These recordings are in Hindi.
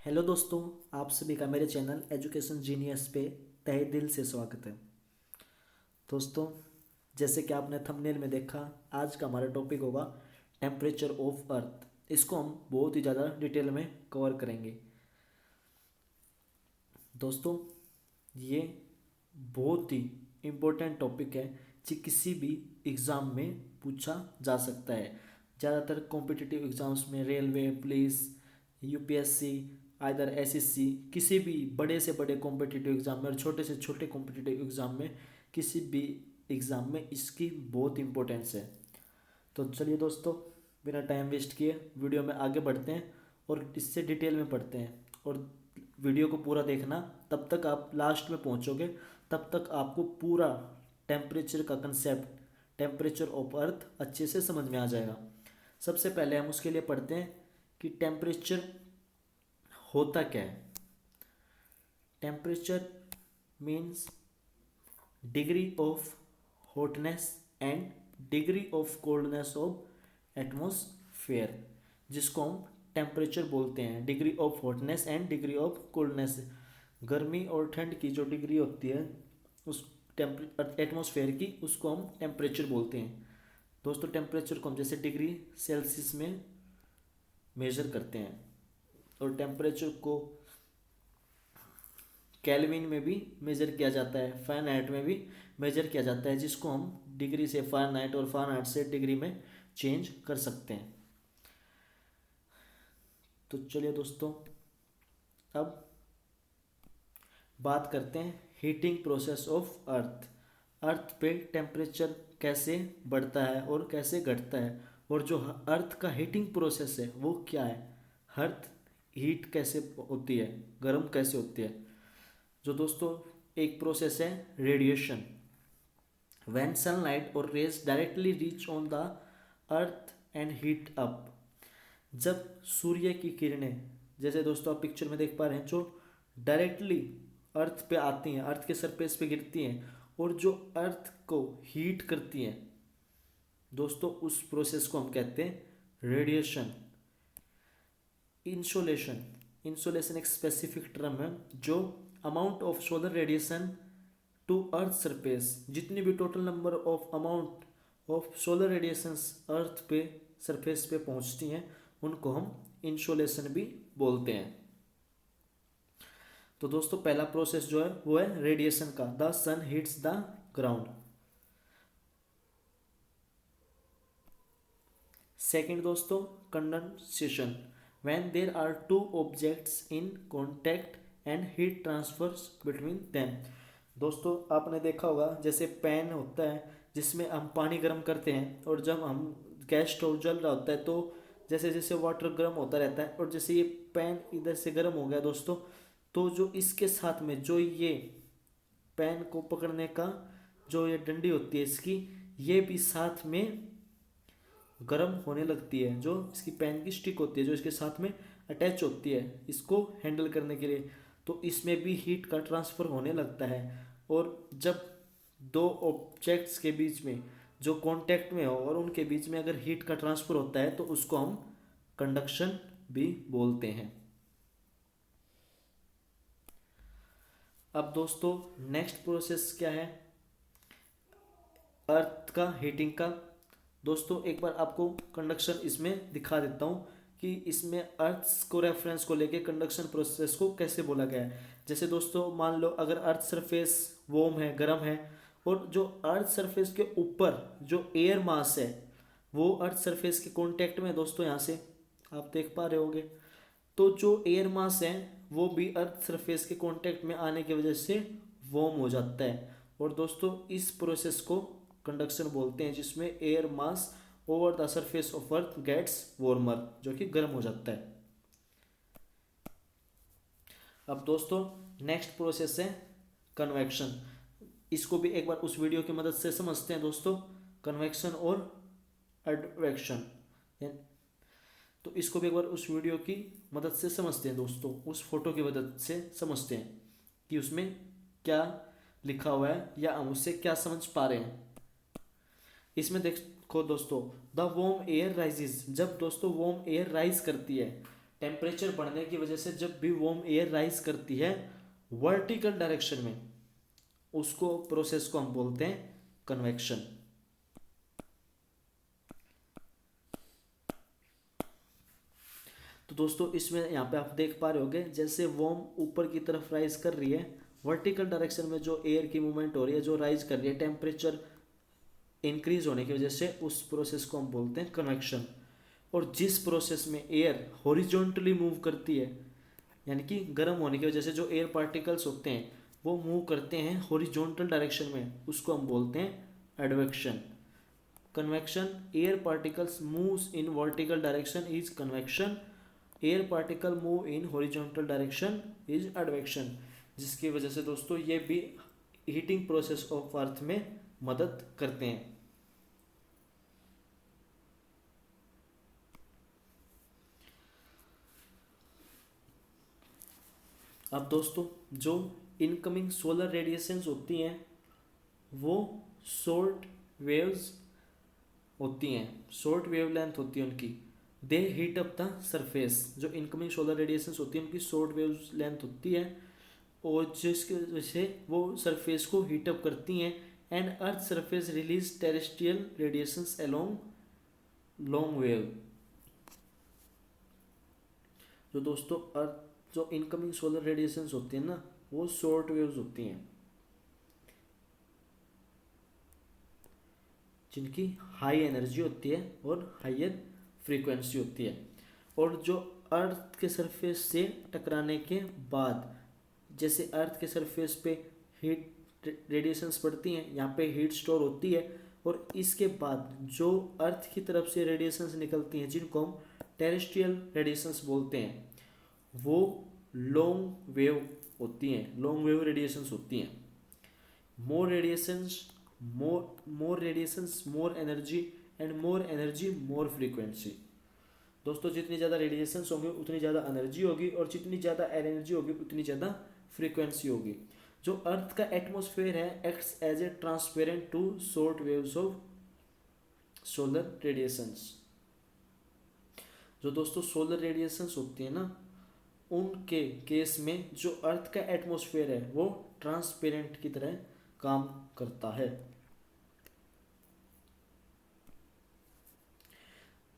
हेलो दोस्तों, आप सभी का मेरे चैनल एजुकेशन जीनियस पे तहे दिल से स्वागत है। दोस्तों, जैसे कि आपने थंबनेल में देखा, आज का हमारा टॉपिक होगा टेम्परेचर ऑफ अर्थ। इसको हम बहुत ही ज़्यादा डिटेल में कवर करेंगे। दोस्तों, ये बहुत ही इम्पोर्टेंट टॉपिक है जो किसी भी एग्ज़ाम में पूछा जा सकता है। ज़्यादातर कॉम्पिटिटिव एग्ज़ाम्स में railway, police, UPSC, either SSC, किसी भी बड़े से बड़े कॉम्पिटिटिव एग्ज़ाम में और छोटे से छोटे कॉम्पिटिटिव एग्ज़ाम में, किसी भी एग्ज़ाम में इसकी बहुत इंपॉर्टेंस है। तो चलिए दोस्तों, बिना टाइम वेस्ट किए वीडियो में आगे बढ़ते हैं और इससे डिटेल में पढ़ते हैं। और वीडियो को पूरा देखना, तब तक आप लास्ट में पहुंचोगे, तब तक आपको पूरा टेम्परेचर का कंसेप्ट, टेम्परेचर ऑफ अर्थ अच्छे से समझ में आ जाएगा। सबसे पहले हम उसके लिए पढ़ते हैं कि टेम्परेचर होता क्या है। Temperature means degree of hotness and degree of coldness of atmosphere, जिसको हम टेम्परेचर बोलते हैं। Degree of hotness and degree of coldness, गर्मी और ठंड की जो डिग्री होती है उस एटमॉस्फेयर की, उसको हम टेम्परेचर बोलते हैं। दोस्तों, टेम्परेचर को हम जैसे डिग्री सेल्सियस में मेजर करते हैं, और टेम्परेचर को केल्विन में भी मेजर किया जाता है, फ़ारेनहाइट में भी मेजर किया जाता है, जिसको हम डिग्री से फ़ारेनहाइट और फ़ारेनहाइट से डिग्री में चेंज कर सकते हैं। तो चलिए दोस्तों, अब बात करते हैं हीटिंग प्रोसेस ऑफ अर्थ। अर्थ पे टेम्परेचर कैसे बढ़ता है और कैसे घटता है, और जो अर्थ का हीटिंग प्रोसेस है वो क्या है। अर्थ हीट कैसे होती है, गर्म कैसे होती है। जो दोस्तों, एक प्रोसेस है रेडिएशन। व्हेन सनलाइट और rays directly reach on the earth and heat up, जब सूर्य की किरणें, जैसे दोस्तों आप पिक्चर में देख पा रहे हैं, जो डायरेक्टली अर्थ पे आती हैं, अर्थ के सरफेस पे गिरती हैं और जो अर्थ को हीट करती हैं, दोस्तों उस प्रोसेस को हम कहते हैं रेडिएशन। इंसोलेशन, इंसोलेशन एक स्पेसिफिक टर्म है जो amount of solar radiation to earth surface, जितनी भी total number of amount of solar radiations earth पे सरफेस पे पहुंचती हैं, उनको हम इंसोलेशन भी बोलते हैं। तो दोस्तों, पहला प्रोसेस जो है वो है रेडिएशन का। The sun hits the ground. Second दोस्तों, condensation, when there are two objects in contact and heat transfers between them. दोस्तों, आपने देखा होगा जैसे पैन होता है जिसमें हम पानी गर्म करते हैं, और जब हम गैस स्टोव जल रहा होता है तो जैसे जैसे वाटर गर्म होता रहता है, और जैसे ये पैन इधर से गर्म हो गया दोस्तों, तो जो इसके साथ में जो ये पैन को पकड़ने का जो ये डंडी होती है इसकी, ये भी साथ में गर्म होने लगती है। जो इसकी पैन की स्टिक होती है जो इसके साथ में अटैच होती है इसको हैंडल करने के लिए, तो इसमें भी हीट का ट्रांसफ़र होने लगता है। और जब दो ऑब्जेक्ट्स के बीच में जो कांटेक्ट में हो और उनके बीच में अगर हीट का ट्रांसफ़र होता है तो उसको हम कंडक्शन भी बोलते हैं। अब दोस्तों, नेक्स्ट प्रोसेस क्या है अर्थ का हीटिंग का। दोस्तों, एक बार आपको कंडक्शन इसमें दिखा देता हूँ कि इसमें अर्थ को रेफरेंस को लेके कंडक्शन प्रोसेस को कैसे बोला गया है। जैसे दोस्तों, मान लो अगर अर्थ सरफेस वार्म है, गर्म है, और जो अर्थ सरफेस के ऊपर जो एयर मास है वो अर्थ सरफेस के कांटेक्ट में, दोस्तों यहाँ से आप देख पा रहे होगे, तो जो एयर मास है वो भी अर्थ सरफेस के कांटेक्ट में आने की वजह से वार्म हो जाता है। और दोस्तों, इस प्रोसेस को कंडक्शन बोलते हैं, जिसमें air mass over the surface of earth gets warmer, जो कि गर्म हो जाता है। अब दोस्तों, नेक्स्ट प्रोसेस है कन्वेक्शन। इसको भी एक बार उस वीडियो की मदद से समझते हैं दोस्तों, कन्वेक्शन और एडवेक्शन। तो इसको भी एक बार उस वीडियो की मदद से समझते हैं दोस्तों, उस फोटो की मदद से समझते हैं कि उसमें क्या लिखा हुआ है या हम उससे क्या समझ पा रहे हैं। इसमें देखो दोस्तों, द वार्म एयर राइजेज, जब दोस्तों वार्म एयर राइज करती है टेम्परेचर बढ़ने की वजह से जब भी वार्म एयर राइज करती है वर्टिकल डायरेक्शन में, उसको प्रोसेस को हम बोलते हैं कन्वेक्शन। तो दोस्तों इसमें यहाँ पे आप देख पा रहे होगे जैसे वार्म ऊपर की तरफ राइज कर रही है, वर्टिकल डायरेक्शन में जो एयर की मूवमेंट हो रही है, जो राइज कर रही है टेम्परेचर इंक्रीज होने की वजह से, उस प्रोसेस को हम बोलते हैं कन्वेक्शन। और जिस प्रोसेस में एयर हॉरिजॉन्टली मूव करती है, यानी कि गर्म होने की वजह से जो एयर पार्टिकल्स होते हैं वो मूव करते हैं हॉरिजॉन्टल डायरेक्शन में, उसको हम बोलते हैं advection. Convection, air particles moves in vertical direction is convection, air particle move in horizontal direction is advection. जिसकी वजह से दोस्तों ये भी हीटिंग प्रोसेस ऑफ अर्थ में मदद करते हैं। अब दोस्तों जो इनकमिंग सोलर रेडिएशंस होती हैं वो शॉर्ट वेव्स होती हैं, शॉर्ट वेवलेंथ होती है उनकी। दे हीट अप द सरफेस, जो इनकमिंग सोलर रेडिएशंस होती हैं उनकी शॉर्ट वेव लेंथ होती है और जिसकी वजह से वो सरफेस को हीट अप करती हैं। And earth surface release terrestrial radiations along long wave. जो दोस्तों अर्थ जो इनकमिंग सोलर रेडिएशंस होती हैं ना वो शॉर्ट वेव्स होती हैं जिनकी हाई एनर्जी होती है और हायर फ्रीक्वेंसी होती है। और जो अर्थ के सरफेस से टकराने के बाद, जैसे अर्थ के सरफेस पे हीट रेडिएशंस पड़ती हैं, यहाँ पे हीट स्टोर होती है और इसके बाद जो अर्थ की तरफ से रेडिएशंस निकलती हैं जिनको हम टेरेस्ट्रियल रेडिएशंस बोलते हैं, वो लॉन्ग वेव होती हैं, लॉन्ग वेव रेडिएशंस होती हैं। More radiations more energy and more energy more frequency. दोस्तों जितनी ज़्यादा रेडिएशंस होंगे उतनी ज़्यादा एनर्जी होगी और जितनी ज़्यादा एनर्जी होगी उतनी ज़्यादा फ्रीक्वेंसी होगी। जो अर्थ का एटमॉस्फेयर है acts as a transparent to short waves of solar radiations. जो दोस्तों सोलर रेडिएशंस होती है ना उनके केस में जो अर्थ का एटमॉस्फेयर है वो ट्रांसपेरेंट की तरह काम करता है।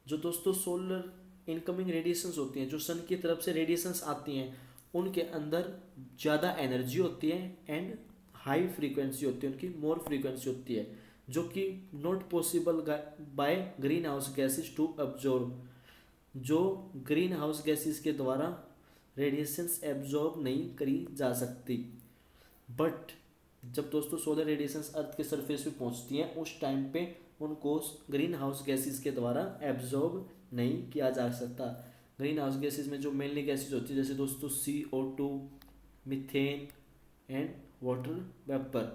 जो दोस्तों सोलर इनकमिंग रेडिएशंस होती हैं, जो सन की तरफ से रेडिएशंस आती हैं, उनके अंदर ज़्यादा एनर्जी होती है एंड हाई फ्रीक्वेंसी होती है, उनकी मोर फ्रीक्वेंसी होती है, जो कि not possible by green house gases to absorb. जो ग्रीन हाउस गैसेज के द्वारा रेडिएशंस एब्जॉर्ब नहीं करी जा सकती। बट जब दोस्तों सोलर रेडिएशंस अर्थ के सरफेस पे पहुंचती हैं उस टाइम पे उनको ग्रीन हाउस गैसेस के द्वारा एब्जॉर्ब नहीं किया जा सकता। ग्रीन हाउस गैसेस में जो मेनली गैसेस होती है जैसे दोस्तों CO2, methane and water vapour,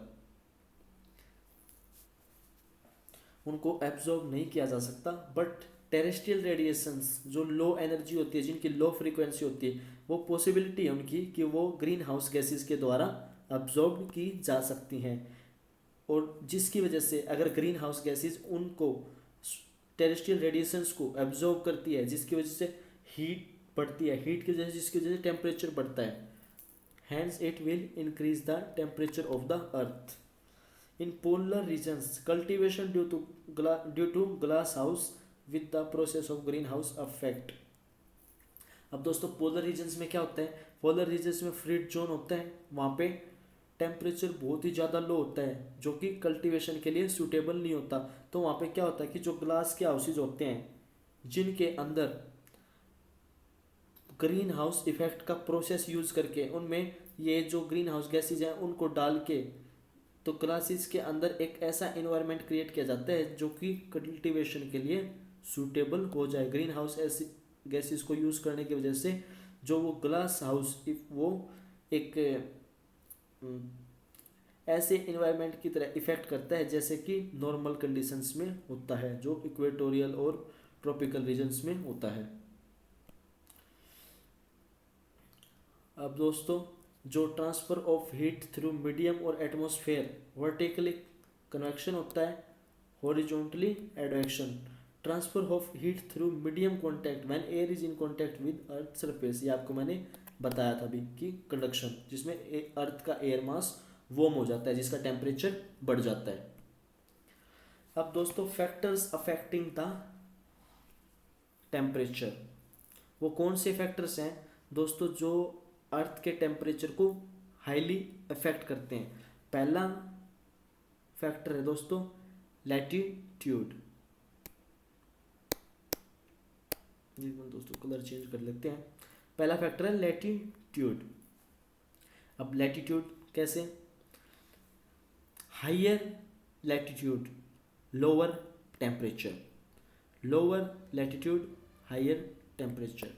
उनको एब्जॉर्ब नहीं किया जा सकता। बट टेरेस्ट्रियल रेडिएशंस जो लो एनर्जी होती है, जिनकी लो फ्रीक्वेंसी होती है, वो पॉसिबिलिटी है उनकी कि वो ग्रीन हाउस गैसेस के द्वारा अब्जॉर्ब की जा सकती हैं। और जिसकी वजह से अगर ग्रीन हाउस गैसेस उनको टेरेस्ट्रियल रेडिएशंस को एब्जॉर्ब करती है, जिसकी वजह से हीट बढ़ती है, हीट की वजह से जिसकी वजह से टेम्परेचर बढ़ता है, hence it will increase the temperature of the earth. In polar regions cultivation due to glass house with the process of green house affect. अब दोस्तों पोलर रीजन्स में क्या होता है, पोलर रीजन्स में फ्रीड जोन होता है, वहाँ पे टेम्परेचर बहुत ही ज़्यादा लो होता है जो कि कल्टीवेशन के लिए सूटेबल नहीं होता। तो वहाँ पे क्या होता है कि जो ग्लास के हाउसेज होते हैं जिनके अंदर ग्रीन हाउस इफेक्ट का प्रोसेस यूज़ करके उनमें ये जो ग्रीन हाउस गैसेज हैं उनको डाल के तो ग्लासेस के अंदर एक ऐसा इन्वायरमेंट क्रिएट किया जाता है जो कि कल्टीवेशन के लिए सूटेबल हो जाए। ग्रीन हाउस ऐसी गैसेस को यूज़ करने की वजह से जो वो ग्लास हाउस वो एक ऐसे इन्वायरमेंट की तरह इफेक्ट करता है जैसे कि नॉर्मल कंडीशंस में होता है, जो इक्वेटोरियल और ट्रॉपिकल रीजन्स में होता है। अब दोस्तों जो transfer of heat through medium और एटमॉस्फेयर वर्टिकली कन्वेक्शन होता है, horizontally advection. Transfer of heat through medium contact when air is in contact with earth surface, ये आपको मैंने बताया था अभी कि कंडक्शन, जिसमें अर्थ का एयर मास वार्म हो जाता है, जिसका टेम्परेचर बढ़ जाता है। अब दोस्तों फैक्टर्स अफेक्टिंग द टेम्परेचर, वो कौन से फैक्टर्स हैं दोस्तों जो अर्थ के टेम्परेचर को हाईली अफेक्ट करते हैं? पहला फैक्टर है दोस्तों लैटिट्यूड। दोस्तों कलर चेंज कर लेते हैं। पहला फैक्टर है लैटिट्यूड। अब लैटिट्यूड कैसे? Higher latitude lower temperature, lower latitude higher temperature.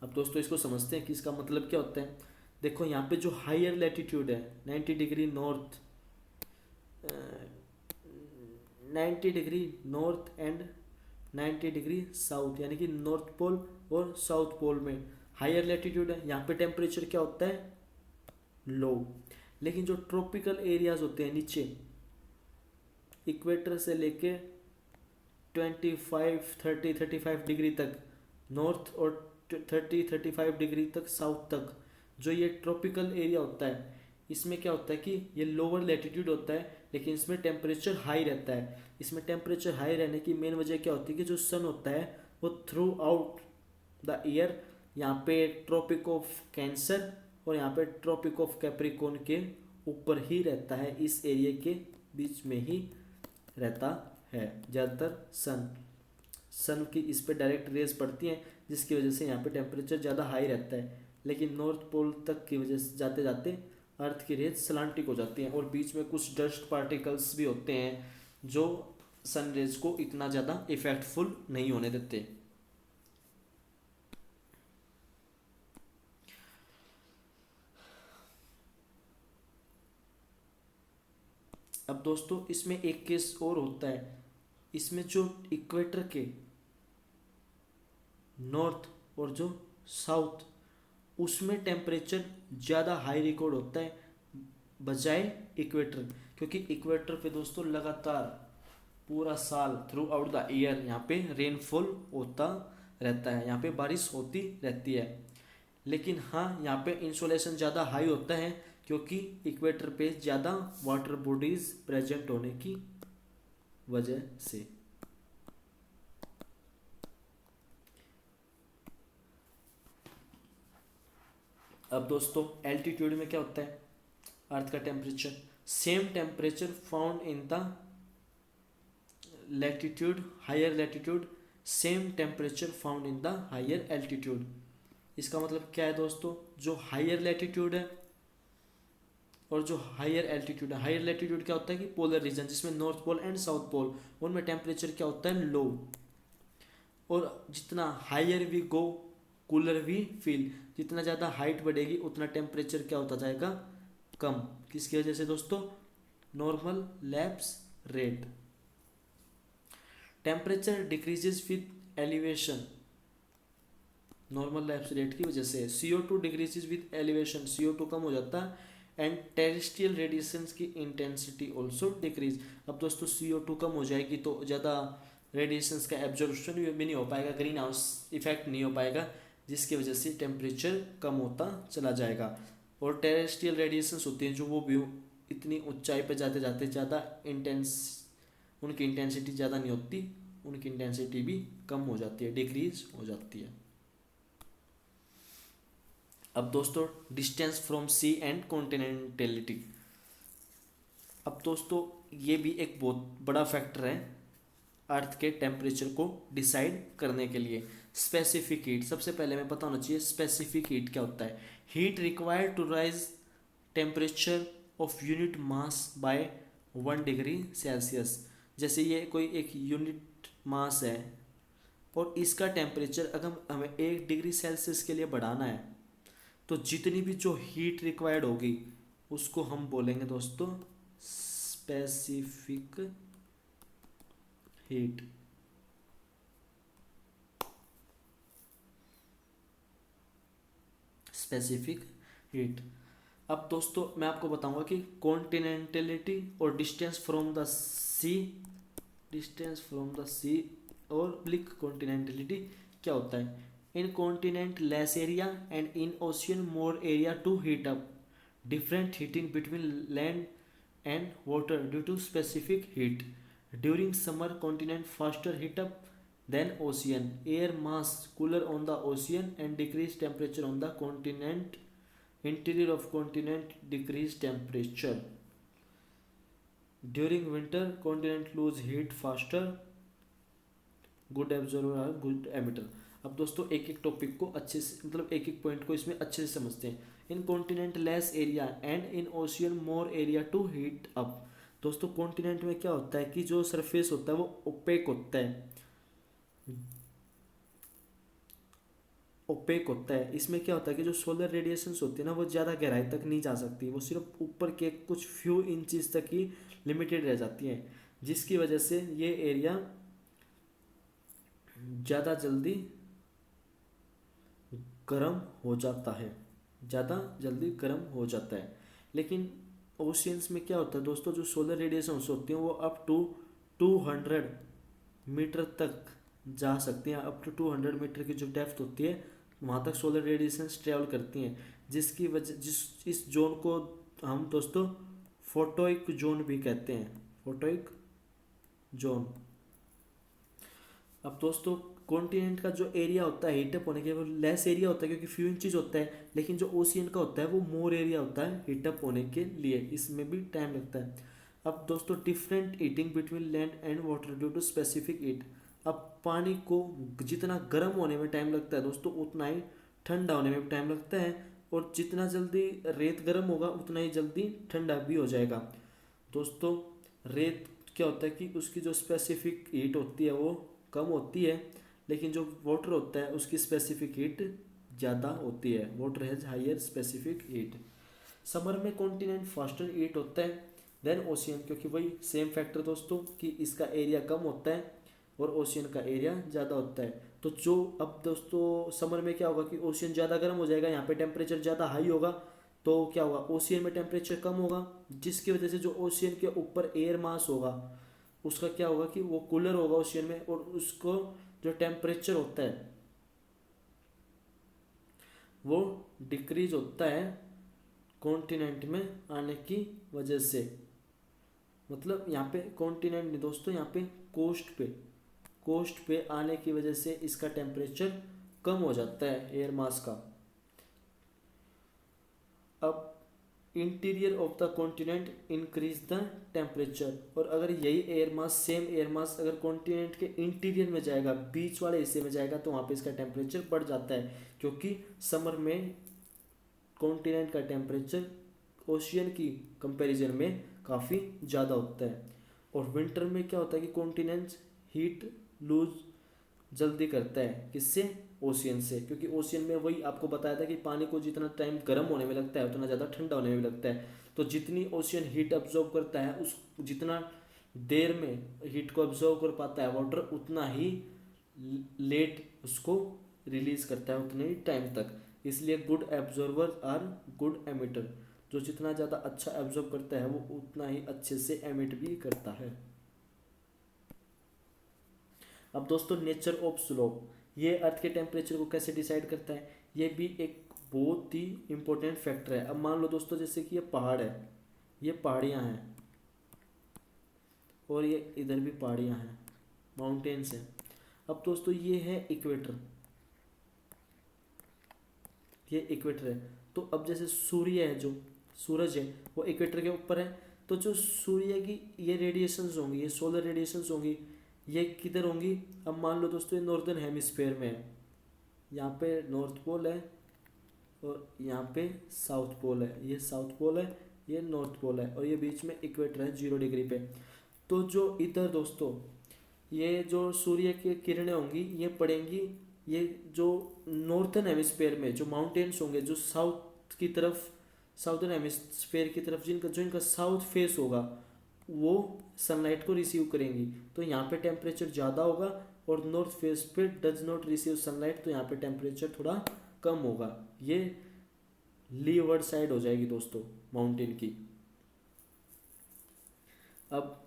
अब दोस्तों इसको समझते हैं कि इसका मतलब क्या होता है। देखो यहाँ पे जो हायर लैटिट्यूड है 90 degree north, 90 degree north and 90 degree south, यानी कि नॉर्थ पोल और साउथ पोल में हायर लैटिट्यूड है, यहाँ पे टेम्परेचर क्या होता है? लो। लेकिन जो ट्रॉपिकल एरियाज होते हैं नीचे इक्वेटर से लेके 25 30 35 डिग्री तक नॉर्थ और 30 35 डिग्री तक साउथ तक, जो ये ट्रॉपिकल एरिया होता है, इसमें क्या होता है कि ये लोअर लैटिट्यूड होता है, लेकिन इसमें टेम्परेचर हाई रहता है। इसमें टेम्परेचर हाई रहने की मेन वजह क्या होती है कि जो सन होता है वो थ्रू आउट द ईयर, यहाँ पे ट्रॉपिक ऑफ कैंसर और यहाँ पे ट्रॉपिक ऑफ कैप्रिकॉर्न के ऊपर ही रहता है, इस एरिया के बीच में ही रहता है। ज़्यादातर सन की इस पे डायरेक्ट रेज पड़ती हैं, जिसकी वजह से यहाँ पे टेम्परेचर ज़्यादा हाई रहता है। लेकिन नॉर्थ पोल तक की वजह से जाते जाते अर्थ की रेज सलांटिक हो जाती हैं और बीच में कुछ डस्ट पार्टिकल्स भी होते हैं जो सन रेज को इतना ज़्यादा इफेक्टफुल नहीं होने देते। अब दोस्तों इसमें एक केस और होता है, इसमें जो इक्वेटर के नॉर्थ और जो साउथ उसमें टेम्परेचर ज़्यादा हाई रिकॉर्ड होता है बजाय इक्वेटर, क्योंकि इक्वेटर पे दोस्तों लगातार पूरा साल थ्रू आउट द ईयर यहाँ पे रेनफॉल होता रहता है, यहाँ पे बारिश होती रहती है। लेकिन हाँ यहाँ पे इंसोलेशन ज़्यादा हाई होता है क्योंकि इक्वेटर पे ज़्यादा वाटर बॉडीज प्रेजेंट होने की वजह से। अब दोस्तों एल्टीट्यूड में क्या होता है? अर्थ का temperature same temperature found in the latitude higher latitude, same temperature found in the higher altitude. इसका मतलब क्या है दोस्तों? जो हायर लैटिट्यूड है और जो हायर एल्टीट्यूड है, हायर लैटिट्यूड क्या होता है कि पोलर रीजन जिसमें north pole and south pole, उनमें टेम्परेचर क्या होता है? लो। और जितना higher we go cooler we feel, जितना ज़्यादा हाइट बढ़ेगी उतना टेम्परेचर क्या होता जाएगा? कम। किसकी वजह से दोस्तों? Normal lapse rate. Temperature decreases with elevation, normal lapse rate की वजह से। CO2 decreases with elevation, CO2 कम हो जाता है। एंड टेरेस्ट्रियल रेडिएशंस की इंटेंसिटी ऑल्सो डिक्रीज। अब दोस्तों CO2 कम हो जाएगी तो ज़्यादा रेडिएशंस का एब्जॉर्प्शन भी नहीं हो पाएगा, ग्रीन हाउस इफेक्ट नहीं हो पाएगा, जिसकी वजह से टेम्परेचर कम होता चला जाएगा। और टेरेस्ट्रियल रेडिएशंस होती हैं जो वो भी इतनी ऊंचाई पर जाते जाते ज़्यादा इंटेंस, उनकी इंटेंसिटी ज़्यादा नहीं होती, उनकी इंटेंसिटी भी कम हो जाती है, डिक्रीज हो जाती है। अब दोस्तों डिस्टेंस फ्रॉम सी एंड कॉन्टिनेंटलिटी। अब दोस्तों ये भी एक बहुत बड़ा फैक्टर है अर्थ के टेम्परेचर को डिसाइड करने के लिए। स्पेसिफिक हीट, सबसे पहले मैं पता होना चाहिए स्पेसिफिक हीट क्या होता है। Heat required to raise temperature of unit mass by 1 degree Celsius. जैसे ये कोई एक यूनिट मास है और इसका टेम्परेचर अगर हमें 1 डिग्री सेल्सियस के लिए बढ़ाना है तो जितनी भी जो हीट रिक्वायर्ड होगी उसको हम बोलेंगे दोस्तों स्पेसिफिक हीट। Specific heat. अब दोस्तों मैं आपको बताऊंगा कि कॉन्टिनेंटलिटी और distance from the sea, distance from the sea oblique continentality क्या होता है? In continent less area and in ocean more area to heat up, different heating between land and water due to specific heat. During summer, continent faster heat up than ocean. Air mass cooler on the ocean and decrease temperature on the continent. Interior of continent decrease temperature. During winter, continent lose heat faster. Good absorber और गुड एमिटर। अब दोस्तों एक एक टॉपिक को अच्छे से, मतलब एक एक पॉइंट को इसमें अच्छे से समझते हैं। In continent less area and in ocean more area to heat up. दोस्तों कॉन्टिनेंट में क्या होता है कि जो सरफेस होता है वो ओपेक होता है, ओपेक होता है। इसमें क्या होता है कि जो सोलर रेडिएशंस होती है ना वो ज़्यादा गहराई तक नहीं जा सकती, वो सिर्फ ऊपर के कुछ फ्यू इंचज तक ही लिमिटेड रह जाती हैं, जिसकी वजह से ये एरिया ज़्यादा जल्दी गर्म हो जाता है, ज़्यादा जल्दी गर्म हो जाता है। लेकिन ओशियंस में क्या होता है दोस्तों, जो सोलर रेडिएशंस होती हैं वो अप टू 200 मीटर तक जा सकती हैं। अप टू 200 मीटर की जो डेप्थ होती है वहाँ तक सोलर रेडिएशंस ट्रेवल करती हैं, जिसकी वजह इस जोन को हम दोस्तों फोटोइक जोन भी कहते हैं, फोटोइक जोन। अब दोस्तों कॉन्टिनेंट का जो एरिया होता है हीटअप होने के वो लेस एरिया होता है क्योंकि फ्यू इंचज होता है, लेकिन जो ओशियन का होता है वो मोर एरिया होता है हीटअप होने के लिए, इसमें भी टाइम लगता है। अब दोस्तों different heating between land and water due to specific heat. अब पानी को जितना गर्म होने में टाइम लगता है दोस्तों उतना ही ठंडा होने में भी टाइम लगता है, और जितना जल्दी रेत गर्म होगा उतना ही जल्दी ठंडा भी हो जाएगा। दोस्तों रेत क्या होता है कि उसकी जो स्पेसिफिक हीट होती है वो कम होती है, लेकिन जो वाटर होता है उसकी स्पेसिफिक हीट ज़्यादा होती है, water has higher specific heat. Summer में कॉन्टिनेंट फास्टर हीट होता है देन ओशियन, क्योंकि वही सेम फैक्टर दोस्तों कि इसका एरिया कम होता है और ओशियन का एरिया ज़्यादा होता है। तो जो अब दोस्तों समर में क्या होगा कि ओशियन ज़्यादा गर्म हो जाएगा, यहाँ पे टेम्परेचर ज़्यादा हाई होगा, तो क्या होगा ओशियन में टेम्परेचर कम होगा, जिसकी वजह से जो ओशियन के ऊपर एयर मास होगा उसका क्या होगा कि वो कूलर होगा ओशियन में, और उसको जो टेम्परेचर होता है वो डिक्रीज होता है कॉन्टिनेंट में आने की वजह से। मतलब यहाँ पे कॉन्टिनेंट नहीं दोस्तों, यहाँ पे कोस्ट पे आने की वजह से इसका टेम्परेचर कम हो जाता है एयर मास का। अब interior of the continent increase the temperature, और अगर यही air mass same air mass अगर कॉन्टिनेंट के इंटीरियर में जाएगा, बीच वाले हिस्से में जाएगा, तो वहाँ पे इसका टेम्परेचर बढ़ जाता है, क्योंकि समर में कॉन्टिनेंट का टेम्परेचर ओशियन की कंपैरिजन में काफ़ी ज़्यादा होता है। और विंटर में क्या होता है कि कॉन्टिनेंट हीट लूज जल्दी करता है, किससे? ओशियन से, क्योंकि ओशियन में वही आपको बताया था कि पानी को जितना टाइम गर्म होने में लगता है उतना ज़्यादा ठंडा होने में लगता है। तो जितनी ओशियन हीट अब्जॉर्ब करता है उस जितना देर में हीट को अब्जॉर्ब कर पाता है वाटर, उतना ही लेट उसको रिलीज करता है, उतने ही टाइम तक। इसलिए good absorber are good emitter, जो जितना ज़्यादा अच्छा एब्जॉर्ब करता है वो उतना ही अच्छे से एमिट भी करता है। अब दोस्तों नेचर ऑफ स्लोप, ये अर्थ के टेम्परेचर को कैसे डिसाइड करता है, ये भी एक बहुत ही इम्पोर्टेंट फैक्टर है। अब मान लो दोस्तों जैसे कि ये पहाड़ है, ये पहाड़ियाँ हैं, और ये इधर भी पहाड़ियाँ हैं, माउंटेन्स हैं। अब दोस्तों ये है इक्वेटर, ये इक्वेटर है। तो अब जैसे सूर्य है, जो सूरज है वो इक्वेटर के ऊपर है, तो जो सूर्य की ये रेडिएशंस होंगी, ये सोलर रेडिएशंस होंगी, ये किधर होंगी? अब मान लो दोस्तों ये नॉर्दर्न हेमिस्फेयर में है, यहाँ पे नॉर्थ पोल है और यहाँ पे साउथ पोल है, ये साउथ पोल है, ये नॉर्थ पोल है, और ये बीच में इक्वेटर है 0 डिग्री पे। तो जो इधर दोस्तों ये जो सूर्य की किरणें होंगी ये पड़ेंगी, ये जो नॉर्थन हेमिस्फेयर में जो माउंटेन्स होंगे, जो साउथ की तरफ, साउथर्न हेमिस्फेयर की तरफ जो इनका साउथ फेस होगा, वो सनलाइट को रिसीव करेंगी, तो यहाँ पे टेम्परेचर ज़्यादा होगा, और नॉर्थ फेस पे डज नॉट रिसीव सनलाइट, तो यहाँ पे टेम्परेचर थोड़ा कम होगा। ये लीवर्ड साइड हो जाएगी दोस्तों माउंटेन की। अब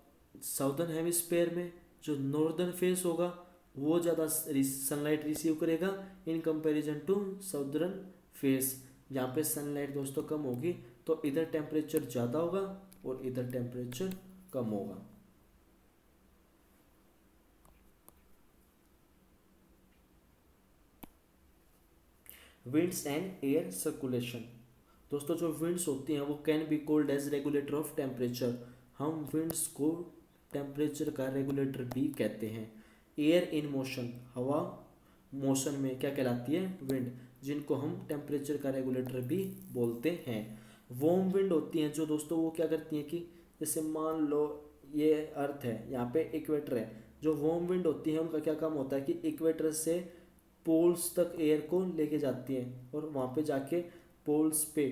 साउदर्न हेमिस्फेयर में जो नॉर्दर्न फेस होगा वो ज़्यादा सनलाइट रिसीव करेगा in comparison to southern face. यहाँ पे सनलाइट दोस्तों कम होगी तो इधर टेम्परेचर ज़्यादा होगा और इधर टेम्परेचर कम होगा। Winds and air circulation. दोस्तों जो विंड्स होती हैं वो can be called as regulator of temperature. हम विंड्स को टेम्परेचर का रेगुलेटर भी कहते हैं। एयर इन मोशन, हवा मोशन में क्या कहलाती है, विंड, जिनको हम टेम्परेचर का रेगुलेटर भी बोलते हैं। वार्म विंड होती हैं जो दोस्तों वो क्या करती हैं कि जैसे मान लो ये अर्थ है, यहाँ पे इक्वेटर है, जो वार्म विंड होती है उनका क्या काम होता है कि इक्वेटर से पोल्स तक एयर को लेके जाती हैं और वहाँ पे जाके पोल्स पे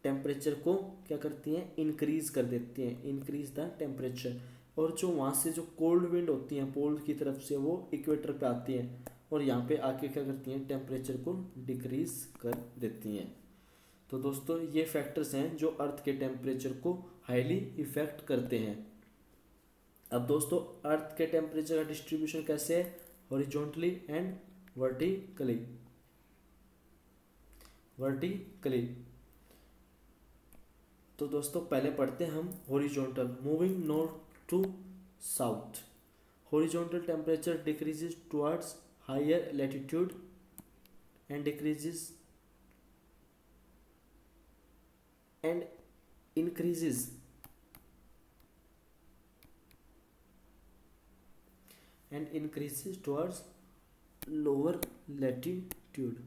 टेम्परेचर को क्या करती हैं, इंक्रीज कर देती हैं, इंक्रीज द टेम्परेचर। और जो वहाँ से जो कोल्ड विंड होती हैं पोल की तरफ से वो इक्वेटर पे आती हैं और यहाँ पे आके क्या करती हैं, टेम्परेचर को डिक्रीज कर देती हैं। तो दोस्तों ये फैक्टर्स हैं जो अर्थ के टेम्परेचर को हाईली इफेक्ट करते हैं। अब दोस्तों अर्थ के टेम्परेचर का डिस्ट्रीब्यूशन कैसे है, हॉरिजॉन्टली एंड वर्टिकली। वर्टिकली तो दोस्तों पहले पढ़ते हैं हम horizontal. Moving north to south, horizontal temperature decreases towards higher latitude and decreases and increases towards lower latitude।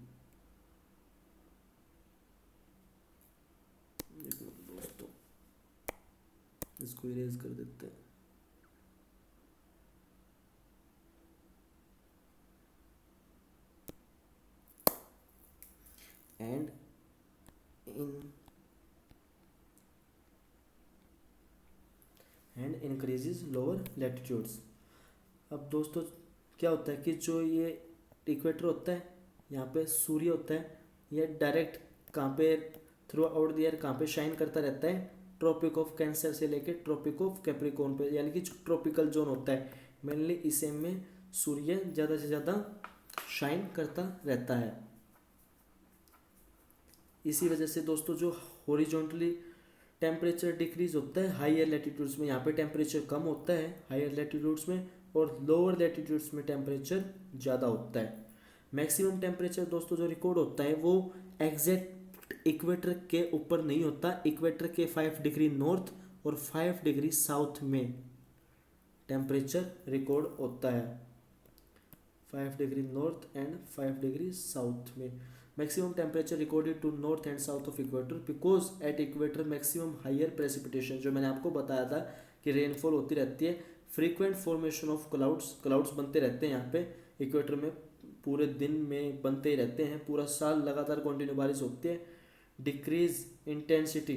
देखो दोस्तों इसको इरेज कर देते हैं। And increases lower latitudes. अब दोस्तों क्या होता है कि जो ये इक्वेटर होता है, यहाँ पे सूर्य होता है, ये डायरेक्ट कहाँ पे थ्रू आउट द ईयर कहाँ पे शाइन करता रहता है, ट्रॉपिक ऑफ कैंसर से लेके ट्रॉपिक ऑफ कैप्रिकॉर्न पे, यानी कि जो ट्रॉपिकल जोन होता है मेनली इसे में सूर्य ज़्यादा से ज़्यादा शाइन करता रहता है। इसी वजह से दोस्तों जो हॉरिजॉन्टली टेम्परेचर डिक्रीज होता है हायर लैटिट्यूड्स में, यहाँ पे टेम्परेचर कम होता है हायर लैटिट्यूड्स में, और लोअर लैटिट्यूड्स में टेम्परेचर ज़्यादा होता है। मैक्सिमम टेम्परेचर दोस्तों जो रिकॉर्ड होता है वो एग्जैक्ट इक्वेटर के ऊपर नहीं होता, इक्वेटर के 5 डिग्री नॉर्थ और 5 डिग्री साउथ में टेम्परेचर रिकॉर्ड होता है, 5 degree north and 5 degree south में। Maximum temperature recorded to north and south of equator because at equator maximum higher precipitation, जो मैंने आपको बताया था कि रेनफॉल होती रहती है, फ्रीक्वेंट फॉर्मेशन ऑफ क्लाउड्स बनते रहते हैं यहाँ पे इक्वेटर में, पूरे दिन में बनते ही रहते हैं, पूरा साल लगातार कंटिन्यू बारिश होती है। डिक्रीज इंटेंसिटी,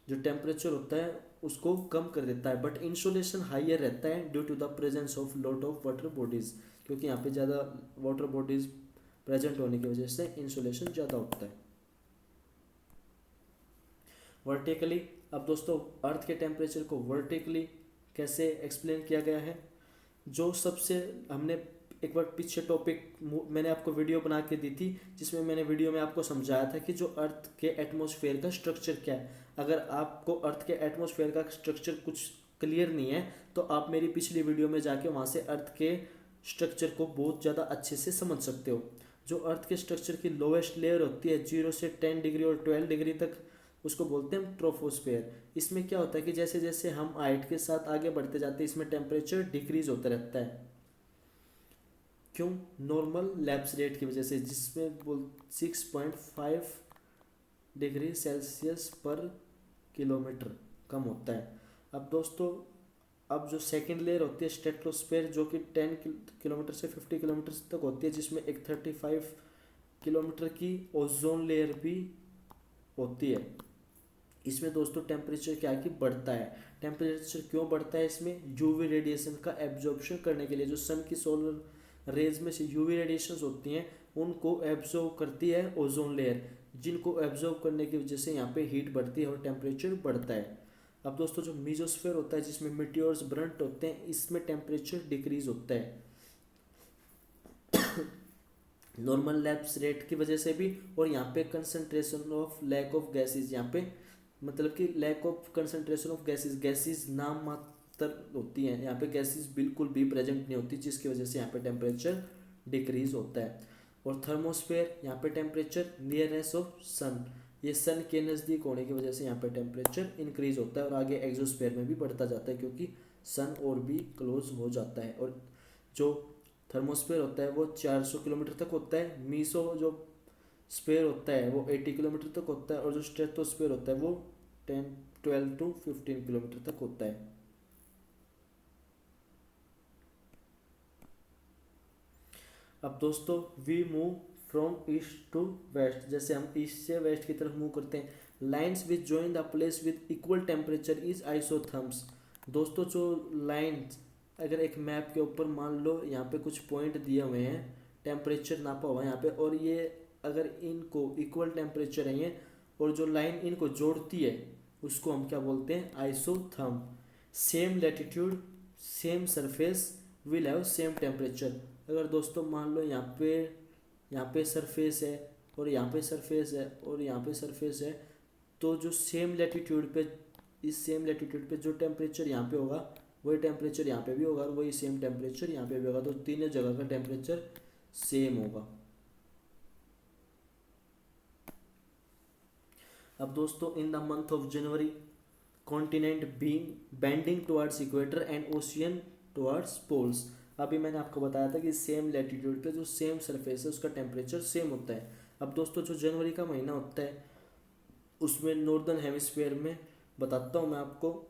जो टेम्परेचर होता है उसको कम कर देता है, बट इंसोलेशन हाइयर रहता है due to the presence of lot of water bodies, क्योंकि यहाँ पे ज़्यादा वाटर बॉडीज प्रेजेंट होने की वजह से इंसोलेशन ज़्यादा होता है। वर्टिकली, अब दोस्तों अर्थ के टेम्परेचर को वर्टिकली कैसे एक्सप्लेन किया गया है, जो सबसे हमने एक बार पीछे टॉपिक मैंने आपको वीडियो बना के दी थी जिसमें मैंने वीडियो में आपको समझाया था कि जो अर्थ के एटमॉस्फेयर का स्ट्रक्चर क्या है। अगर आपको अर्थ के एटमॉस्फेयर का स्ट्रक्चर कुछ क्लियर नहीं है तो आप मेरी पिछली वीडियो में जाके वहाँ से अर्थ के स्ट्रक्चर को बहुत ज़्यादा अच्छे से समझ सकते हो। जो अर्थ के स्ट्रक्चर की लोएस्ट लेयर होती है 0 से 10 डिग्री और 12 डिग्री तक, उसको बोलते हैं ट्रोपोस्फेयर। इसमें क्या होता है कि जैसे जैसे हम हाइट के साथ आगे बढ़ते जाते हैं इसमें टेम्परेचर डिक्रीज होता रहता है। क्यों? नॉर्मल लैप्स रेट की वजह से, जिसमें 6.5 डिग्री सेल्सियस पर किलोमीटर कम होता है। अब दोस्तों अब जो सेकंड लेयर होती है स्ट्रेटोस्फेयर, जो कि 10 किलोमीटर से 50 किलोमीटर तक होती है, जिसमें एक 35 किलोमीटर की ओजोन लेयर भी होती है। इसमें दोस्तों टेम्परेचर क्या है कि बढ़ता है। टेम्परेचर क्यों बढ़ता है? इसमें यूवी रेडिएशन का एब्जॉर्प्शन करने के लिए, जो सन की सोलर रेज में से यूवी रेडिएशंस होती हैं उनको एब्जॉर्व करती है ओजोन लेयर, जिनको एब्जॉर्व करने की वजह से यहाँ पे हीट बढ़ती है और टेम्परेचर बढ़ता है। अब दोस्तों जो मीजोस्फीयर होता है जिसमें मीटियोर्स ब्रंट होते हैं, इसमें टेम्परेचर डिक्रीज होता है नॉर्मल लैप्स रेट की वजह से भी, और यहाँ पे concentration of lack of gases, यहाँ पे मतलब कि lack of concentration of gases नाम मात्र होती हैं, यहाँ पे गैसेज बिल्कुल भी प्रेजेंट नहीं होती, जिसकी वजह से यहाँ पे टेम्परेचर डिक्रीज होता है। और थर्मोस्फेयर, यहाँ पे टेम्परेचर नियरनेस ऑफ सन, ये सन के नज़दीक होने की वजह से यहाँ पे टेम्परेचर इंक्रीज होता है, और आगे एक्सोस्फेयर में भी बढ़ता जाता है क्योंकि सन और भी क्लोज हो जाता है। और जो थर्मोस्फेयर होता है वो 400 किलोमीटर तक होता है, मीसो जो स्फेयर होता है वो 80 किलोमीटर तक होता है, और जो स्ट्रेटोस्फेयर होता है वो 12 टू 15 किलोमीटर तक होता है। अब दोस्तों we move from east to west, जैसे हम ईस्ट से वेस्ट की तरफ मूव करते हैं। Lines which join the place with equal temperature is isotherms. दोस्तों जो लाइन्स, अगर एक मैप के ऊपर मान लो यहाँ पे कुछ पॉइंट दिए हुए हैं, टेम्परेचर नापा हुआ है यहाँ पे, और ये अगर इनको इक्वल टेम्परेचर है ये, और जो लाइन इनको जोड़ती है उसको हम क्या बोलते हैं, isotherm. Same latitude same surface will have same temperature. अगर दोस्तों मान लो यहाँ पे सरफेस है, और यहाँ पे सरफेस है, और यहाँ पे सरफेस है, तो जो सेम लैटिट्यूड पे, इस सेम लैटिट्यूड पे जो टेम्परेचर यहाँ पे होगा वही टेम्परेचर यहाँ पे भी होगा, और वही सेम टेम्परेचर यहाँ पे भी होगा, तो तीनों जगह का टेम्परेचर सेम होगा। अब दोस्तों in the month of January continent being bending towards equator and ocean towards poles. अभी मैंने आपको बताया था कि सेम लैटिट्यूड पे जो सेम सरफेस है उसका टेम्परेचर सेम होता है। अब दोस्तों जो जनवरी का महीना होता है उसमें नॉर्दर्न हेमिस्फीयर में, बताता हूँ मैं आपको,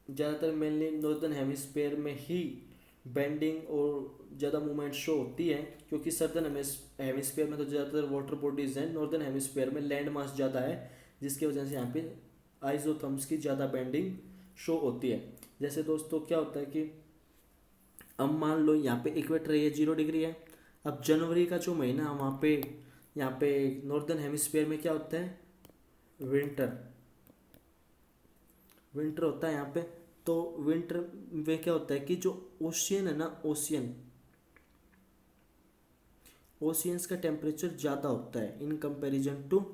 ज़्यादातर मेनली नॉर्दर्न हेमिस्फीयर में ही बेंडिंग और ज़्यादा मूवमेंट शो होती है, क्योंकि सदर्न हेमिस्फीयर में तो ज़्यादातर वाटर बॉडीज़ हैं, नॉर्दर्न हेमिस्फीयर में लैंड मास ज़्यादा है, जिसकी वजह से यहाँ पे आइसोथर्म्स की ज़्यादा बेंडिंग शो होती है। जैसे दोस्तों क्या होता है कि अब मान लो यहाँ पे इक्वेटर ये 0 डिग्री है। अब जनवरी का जो महीना वहाँ पे यहाँ पे नॉर्दर्न हेमिस्फीयर में क्या होता है, विंटर विंटर होता है यहाँ पे। तो विंटर में क्या होता है कि जो ओशियन है ना, ओशियंस का टेम्परेचर ज़्यादा होता है इन कंपैरिजन टू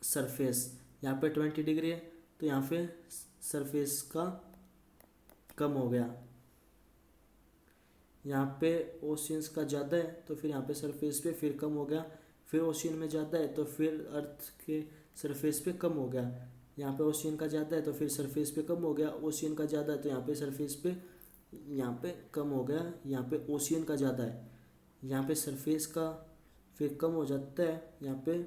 सरफेस। यहाँ पे 20 डिग्री है तो यहाँ पे सरफेस का कम हो गया, यहाँ पे ओशियंस का ज़्यादा है तो फिर यहाँ पे सरफेस पे फिर कम हो गया, फिर ओशियन में ज़्यादा है तो फिर अर्थ के सरफेस पे कम हो गया, यहाँ पे ओशियन का ज़्यादा है तो फिर सरफेस पे कम हो गया, ओशियन का ज़्यादा है तो यहाँ पे सरफेस पे यहाँ पे कम हो गया, यहाँ पे ओशियन का ज़्यादा है, यहाँ पे सरफेस का फिर कम हो जाता है, यहाँ पे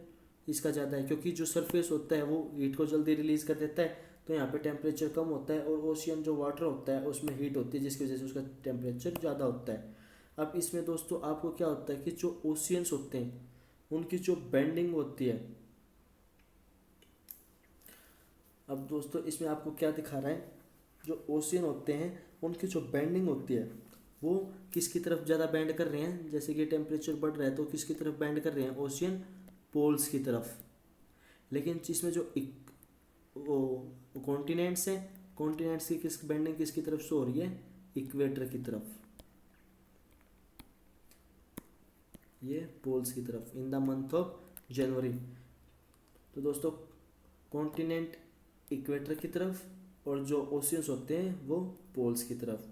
इसका ज़्यादा है, क्योंकि जो सरफेस होता है वो हीट को जल्दी रिलीज़ कर देता है, तो यहाँ पे टेम्परेचर कम होता है, और ओशियन जो वाटर होता है उसमें हीट होती है जिसकी वजह से उसका टेम्परेचर ज़्यादा होता है। अब इसमें दोस्तों आपको क्या होता है कि जो ओशियंस होते हैं उनकी जो बेंडिंग होती है, अब दोस्तों इसमें आपको क्या दिखा रहा है, जो ओशियन होते हैं उनकी जो बेंडिंग होती है वो किसकी तरफ ज़्यादा बेंड कर रहे हैं, जैसे कि टेम्परेचर बढ़ रहा है तो किसकी तरफ बेंड कर रहे हैं, ओशियन पोल्स की तरफ। लेकिन इसमें जो कॉन्टिनेंट्स हैं, कॉन्टिनेंट्स की किस बेंडिंग किसकी तरफ शो हो रही है, इक्वेटर की तरफ, ये पोल्स की तरफ इन द मंथ ऑफ जनवरी। तो दोस्तों कॉन्टिनेंट इक्वेटर की तरफ और जो ओशियंस होते हैं वो पोल्स की तरफ।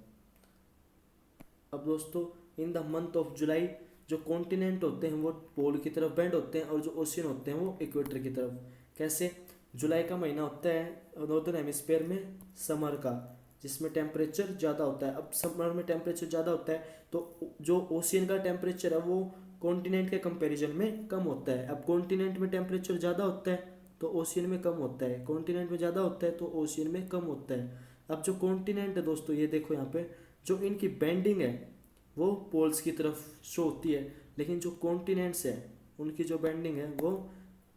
अब दोस्तों in the month of July जो कॉन्टिनेंट होते हैं वो पोल की तरफ बेंड होते हैं और जो ओशियन होते हैं वो इक्वेटर की तरफ। कैसे, जुलाई का महीना होता है नॉर्दर्न हेमिस्फीयर में समर का, जिसमें टेम्परेचर ज़्यादा होता है। अब समर में टेम्परेचर ज़्यादा होता है तो जो ओशियन का टेम्परेचर है वो कॉन्टिनेंट के कंपैरिजन में कम होता है। अब कॉन्टिनेंट में टेम्परेचर ज़्यादा होता है तो ओशियन में कम होता है, कॉन्टिनेंट में ज़्यादा होता है तो ओशियन में कम होता है। अब जो कॉन्टिनेंट है दोस्तों, ये देखो यहाँ पे जो इनकी बेंडिंग है वो पोल्स की तरफ शो होती है, लेकिन जो कॉन्टिनेंट्स है उनकी जो बेंडिंग है वो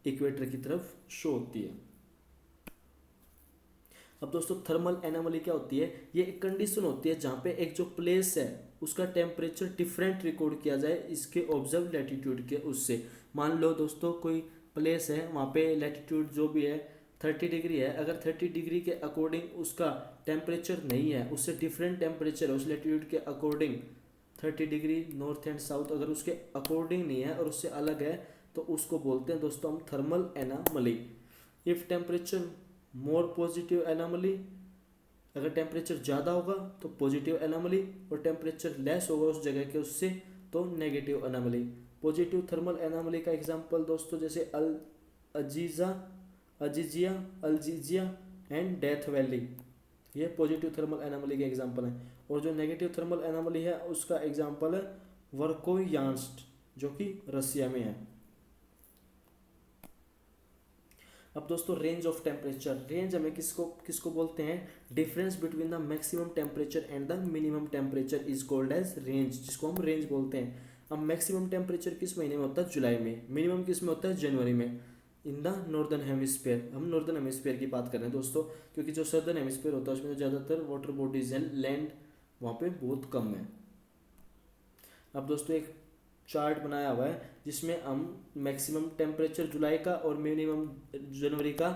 इक्वेटर की तरफ शो होती है। अब दोस्तों थर्मल एनोमली क्या होती है, ये एक कंडीशन होती है जहाँ पे एक जो प्लेस है उसका टेम्परेचर डिफरेंट रिकॉर्ड किया जाए इसके ऑब्जर्व लैटिट्यूड के उससे। मान लो दोस्तों कोई प्लेस है, वहाँ पे लैटिट्यूड जो भी है 30 डिग्री है, अगर 30 डिग्री के अकॉर्डिंग उसका टेम्परेचर नहीं है, उससे डिफरेंट टेम्परेचर है उस लेटीट्यूड के according, 30 degree north and south अगर उसके अकॉर्डिंग नहीं है और उससे अलग है, तो उसको बोलते हैं दोस्तों हम thermal anomaly. If temperature more positive anomaly, अगर टेम्परेचर ज़्यादा होगा तो पॉजिटिव एनामली, और टेम्परेचर लेस होगा उस जगह के उससे तो negative anomaly. Positive thermal anomaly का एग्जांपल दोस्तों जैसे अल अजीजा अजीजिया अल्जीजिया एंड डेथ वैली, ये पॉजिटिव थर्मल एनामली के एग्जांपल हैं। और जो नेगेटिव थर्मल एनामली है उसका एग्जांपल है वर्कोयांस्ट, जो कि रसिया में है। अब दोस्तों रेंज ऑफ टेम्परेचर, रेंज हमें किसको किसको बोलते हैं, difference between the maximum temperature and the minimum temperature is called as range, जिसको हम रेंज बोलते हैं। अब मैक्सिमम टेम्परेचर किस महीने में होता है, जुलाई में, मिनिमम किस में होता है, जनवरी में, इन द नॉर्दर्न हेमिस्फीयर। हम नॉर्दर्न हेमिस्फीयर की बात कर रहे हैं दोस्तों, क्योंकि जो सदर्न हेमिस्फीयर होता है उसमें तो ज़्यादातर वाटर बॉडीज हैं, लैंड वहाँ पे बहुत कम है। अब दोस्तों एक चार्ट बनाया हुआ है जिसमें हम मैक्सिमम टेम्परेचर जुलाई का और मिनिमम जनवरी का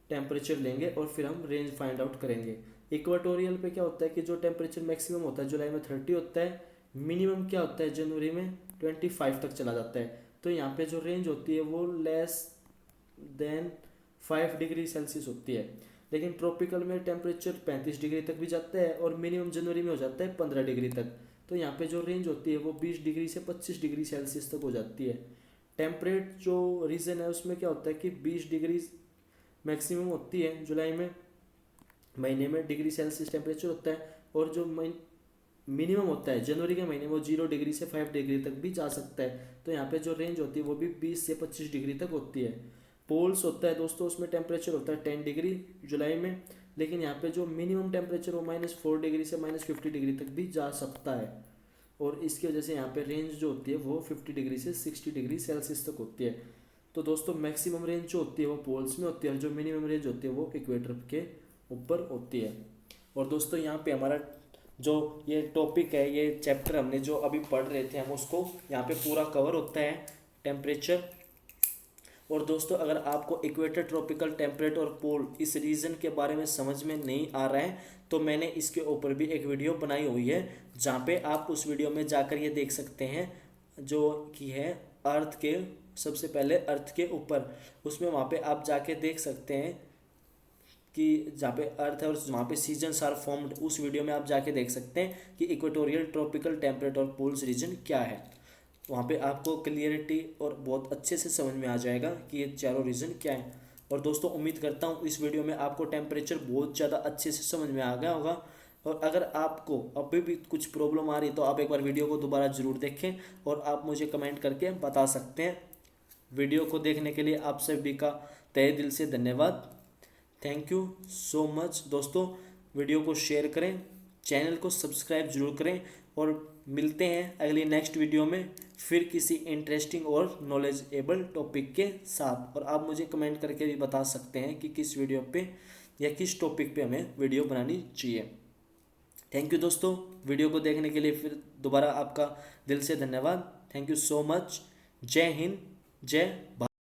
टेम्परेचर लेंगे और फिर हम रेंज फाइंड आउट करेंगे। इक्वाटोरियल पे क्या होता है कि जो टेम्परेचर मैक्सिमम होता है जुलाई में 30 होता है, मिनिमम क्या होता है जनवरी में 25 तक चला जाता है। तो यहाँ पे जो रेंज होती है वो लेस देन 5 डिग्री सेल्सियस होती है। लेकिन ट्रॉपिकल में टेम्परेचर 35 डिग्री तक भी जाता है और मिनिमम जनवरी में हो जाता है 15 डिग्री तक। तो यहाँ पे जो रेंज होती है वो 20 डिग्री से 25 डिग्री सेल्सियस तक हो जाती है। टेम्परेट जो रीजन है उसमें क्या होता है कि 20 डिग्री मैक्सिमम होती है जुलाई में, महीने में डिग्री सेल्सियस टेम्परेचर होता है, और जो मिनिमम होता है जनवरी के महीने में वो 0 डिग्री से 5 डिग्री तक भी जा सकता है। तो यहाँ पे जो रेंज होती है वो भी 20 से 25 डिग्री तक होती है। पोल्स होता है दोस्तों, उसमें टेम्परेचर होता है 10 डिग्री जुलाई में, लेकिन यहाँ पे जो मिनिमम टेम्परेचर वो -4 डिग्री से -50 डिग्री तक भी जा सकता है। और इसकी वजह से यहाँ पे रेंज जो होती है वो 50 डिग्री से 60 डिग्री सेल्सियस तक होती है। तो दोस्तों मैक्सिमम रेंज जो होती है वो पोल्स में होती है और जो मिनिमम रेंज होती है वो इक्वेटर के ऊपर होती है। और दोस्तों यहाँ पे हमारा जो ये टॉपिक है, ये चैप्टर हमने जो अभी पढ़ रहे थे हम उसको यहाँ पे पूरा कवर होता है टेम्परेचर। और दोस्तों अगर आपको इक्वेटर, ट्रॉपिकल, टेम्परेट और पोल इस रीजन के बारे में समझ में नहीं आ रहा है तो मैंने इसके ऊपर भी एक वीडियो बनाई हुई है, जहाँ पे आप उस वीडियो में जाकर ये देख सकते हैं, जो कि है अर्थ के, सबसे पहले अर्थ के ऊपर, उसमें वहाँ पे आप जाके देख सकते हैं कि जहाँ पे अर्थ है और जहाँ पे सीजन्स आर फॉर्म्ड, उस वीडियो में आप जाके देख सकते हैं कि इक्वेटोरियल, ट्रॉपिकल, टेम्परेट और पोल्स रीजन क्या है। वहाँ पे आपको क्लियरिटी और बहुत अच्छे से समझ में आ जाएगा कि ये चारों रीजन क्या है। और दोस्तों उम्मीद करता हूँ इस वीडियो में आपको टेम्परेचर बहुत ज़्यादा अच्छे से समझ में आ गया होगा। और अगर आपको अभी भी कुछ प्रॉब्लम आ रही तो आप एक बार वीडियो को दोबारा ज़रूर देखें और आप मुझे कमेंट करके बता सकते हैं। वीडियो को देखने के लिए आप सभी का तहे दिल से धन्यवाद। थैंक यू सो मच दोस्तों। वीडियो को शेयर करें, चैनल को सब्सक्राइब जरूर करें, और मिलते हैं अगली नेक्स्ट वीडियो में फिर किसी इंटरेस्टिंग और नॉलेजेबल टॉपिक के साथ। और आप मुझे कमेंट करके भी बता सकते हैं कि किस वीडियो पे या किस टॉपिक पे हमें वीडियो बनानी चाहिए। थैंक यू दोस्तों, वीडियो को देखने के लिए फिर दोबारा आपका दिल से धन्यवाद। Thank you so much. जय हिंद, जय भारत।